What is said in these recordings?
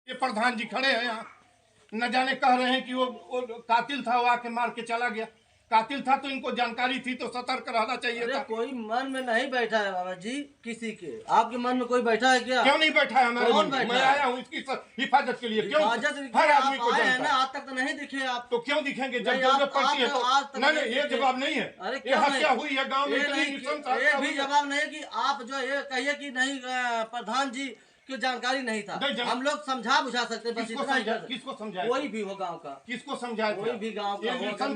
ये प्रधान जी खड़े हैं यहाँ, न जाने कह रहे हैं कि वो कातिल था, वो आके मार के चला गया। कातिल था तो इनको जानकारी थी तो सतर्क रहना चाहिए था। कोई मन में नहीं बैठा है बाबा जी किसी के, आपके मन में कोई बैठा है क्या? क्यों नहीं बैठा है हमारे मन में? मैं आया हूँ इसकी हिफाजत के लिए। क्यों? हर आदमी को जानता है। आज तक तो नहीं दिखे आप, तो क्यों दिखेंगे जब जरूरत पड़ती है तो? नहीं, ये जवाब नहीं है। ये हत्या हुई है गाँव में, ये भी जवाब नहीं है कि आप जो ये कहिए कि नहीं प्रधान जी की जानकारी नहीं था। हम लोग समझा बुझा सकते, बस इतना ही। किसको समझाए? कोई भी हो गांव का, किसको समझाए? कोई भी गांव का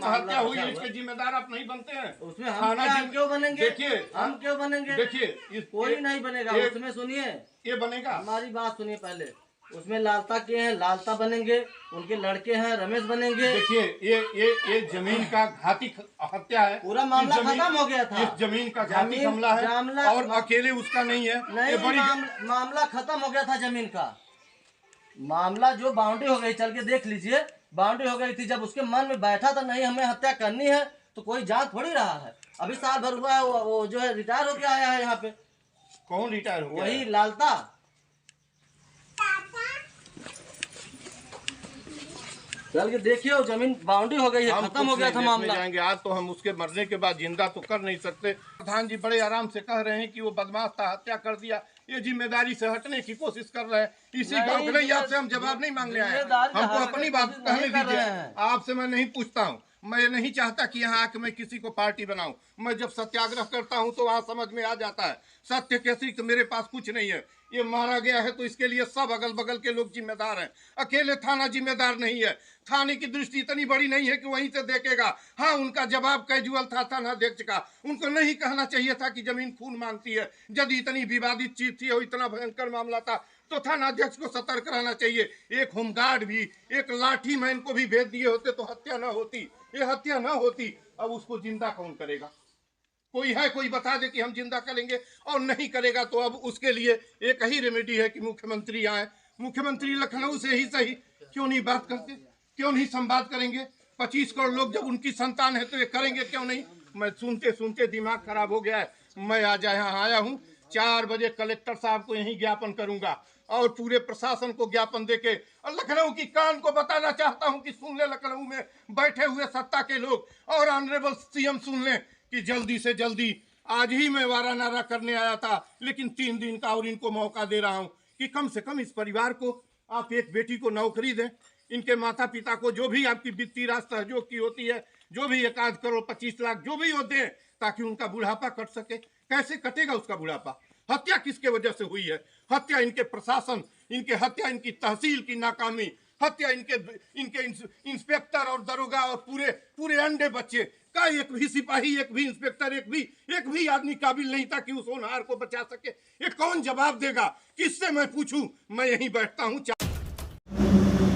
हत्या हुई है, इसके जिम्मेदार आप नहीं बनते हैं। उसमें हम क्यों बनेंगे? देखिए, हम क्यों बनेंगे? देखिए, कोई नहीं बनेगा उसमें। सुनिए, ये बनेगा। हमारी बात सुनिए पहले। उसमें लालता के हैं, लालता बनेंगे, उनके लड़के हैं रमेश बनेंगे। देखिए, ये जमीन का घाती हत्या है। पूरा मामला खत्म हो गया था। इस जमीन का घाती हमला है और अकेले उसका नहीं है। नहीं, मामला खत्म हो गया था जमीन का। मामला जो बाउंड्री हो गई, चल के देख लीजिए, बाउंड्री हो गई थी। जब उसके मन में बैठा था नहीं हमें हत्या करनी है, तो कोई जान थोड़ी रहा है। अभी साल भर हुआ है, वो जो है रिटायर होके आया है यहाँ पे। कौन रिटायर हो? वही लालता। चल के देखिए, जमीन बाउंड्री हो गई है, खत्म हो गया था मामला। जाएंगे आज तो हम उसके मरने के बाद जिंदा तो कर नहीं सकते। प्रधान जी बड़े आराम से कह रहे हैं कि वो बदमाश था, हत्या कर दिया। ये जिम्मेदारी से हटने की कोशिश कर रहे हैं। इसी गाँव के नहीं, आपसे हम जवाब नहीं मांगने आए, हमको अपनी बात कहने दीजिए। आपसे मैं नहीं पूछता हूँ, मैं नहीं चाहता कि यहाँ आके मैं किसी को पार्टी बनाऊं। मैं जब सत्याग्रह करता हूँ तो वहाँ समझ में आ जाता है सत्य के अतिरिक्त मेरे पास कुछ नहीं है। ये मारा गया है तो इसके लिए सब अगल बगल के लोग जिम्मेदार हैं, अकेले थाना जिम्मेदार नहीं है। थाने की दृष्टि इतनी बड़ी नहीं है कि वहीं से देखेगा। हाँ, उनका जवाब कैजुअल था थानाध्यक्ष का। उनको नहीं कहना चाहिए था कि जमीन खून मांगती है। यदि इतनी विवादित चीज थी और इतना भयंकर मामला था तो थानाध्यक्ष को सतर्क रहना चाहिए। एक होमगार्ड भी, एक लाठी मैन को भी भेज दिए होते तो हत्या न होती, ये हत्या न होती। अब उसको जिंदा कौन करेगा? कोई है, कोई बता दे कि हम जिंदा करेंगे, और नहीं करेगा तो अब उसके लिए एक ही रेमेडी है कि मुख्यमंत्री आए। मुख्यमंत्री लखनऊ से ही सही, क्यों नहीं बात करते, क्यों नहीं संवाद करेंगे? 25 करोड़ लोग जब उनकी संतान है तो ये करेंगे क्यों नहीं? मैं सुनते सुनते दिमाग खराब हो गया है। मैं आज यहाँ आया हूँ, 4 बजे कलेक्टर साहब को यही ज्ञापन करूंगा और पूरे प्रशासन को ज्ञापन देके और लखनऊ की कान को बताना चाहता हूं कि सुन ले, लखनऊ में बैठे हुए सत्ता के लोग और ऑनरेबल सीएम सुन लें कि जल्दी से जल्दी, आज ही मैं वारा नारा करने आया था लेकिन 3 दिन का और इनको मौका दे रहा हूं कि कम से कम इस परिवार को आप एक बेटी को नौकरी दें। इनके माता पिता को जो भी आपकी वित्तीय राशि सहयोग की होती है, जो भी 1 करोड़ 25 लाख जो भी होते हैं, ताकि उनका बुढ़ापा कट सके। कैसे कटेगा उसका बुढ़ापा? हत्या किसके वजह से हुई है? हत्या इनके प्रशासन, इनके हत्या इनकी तहसील की नाकामी, हत्या इनके इंस्पेक्टर और दरोगा और पूरे अंडे बच्चे का एक भी सिपाही, एक भी इंस्पेक्टर, एक भी आदमी काबिल नहीं था कि उस होनहार को बचा सके। ये कौन जवाब देगा? किससे मैं पूछूं? मैं यहीं बैठता हूं।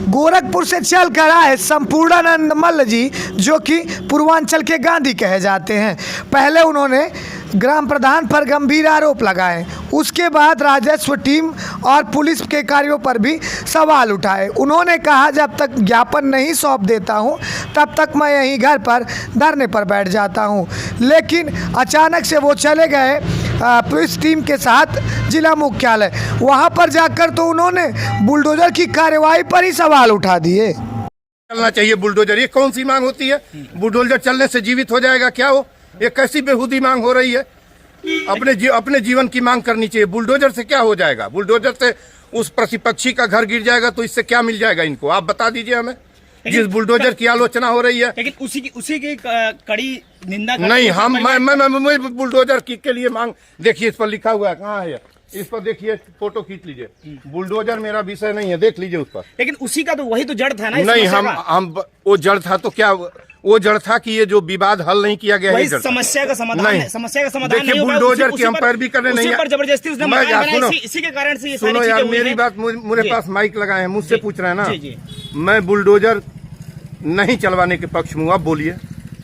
गोरखपुर से चल कर आए संपूर्णानंद मल्ल जी, जो कि पूर्वांचल के गांधी कहे जाते हैं। पहले उन्होंने ग्राम प्रधान पर गंभीर आरोप लगाए, उसके बाद राजस्व टीम और पुलिस के कार्यों पर भी सवाल उठाए। उन्होंने कहा जब तक ज्ञापन नहीं सौंप देता हूं तब तक मैं यहीं घर पर धरने पर बैठ जाता हूं। लेकिन अचानक से वो चले गए पुलिस टीम के साथ जिला मुख्यालय। वहां पर जाकर तो उन्होंने बुलडोजर की कार्रवाई पर ही सवाल उठा दिए। चलना चाहिए बुलडोजर, ये कौन सी मांग होती है? बुलडोजर चलने से जीवित हो जाएगा क्या? वो ये कैसी बेहूदी मांग हो रही है? अपने जीवन की मांग करनी चाहिए। बुलडोजर से क्या हो जाएगा? बुलडोजर से उस प्रतिपक्षी का घर गिर जाएगा तो इससे क्या मिल जाएगा इनको? आप बता दीजिए हमें। जिस बुलडोजर की आलोचना हो रही है, लेकिन उसी की कड़ी निंदा नहीं। मैं बुलडोजर के लिए मांग, देखिए इस पर लिखा हुआ है, कहाँ है? इस पर देखिए, फोटो खींच लीजिए। बुलडोजर मेरा विषय नहीं है, देख लीजिए उस पर। लेकिन उसी का तो वही तो जड़ था ना? नहीं, हम वो जड़ था तो क्या? वो जड़ था कि ये जो विवाद हल नहीं किया गया है, समस्या का समाधान नहीं। समस्या का समाधान देखिए, बुलडोजर की हम पैरवी करने नहीं है, जबरदस्ती उसने मकान बनाया, इसी के कारण से ये सुनो यार मेरी बात। मेरे पास माइक लगाए हैं, मुझसे पूछ रहे हैं ना। मैं बुलडोजर नहीं चलवाने के पक्ष में हूँ। आप बोलिए।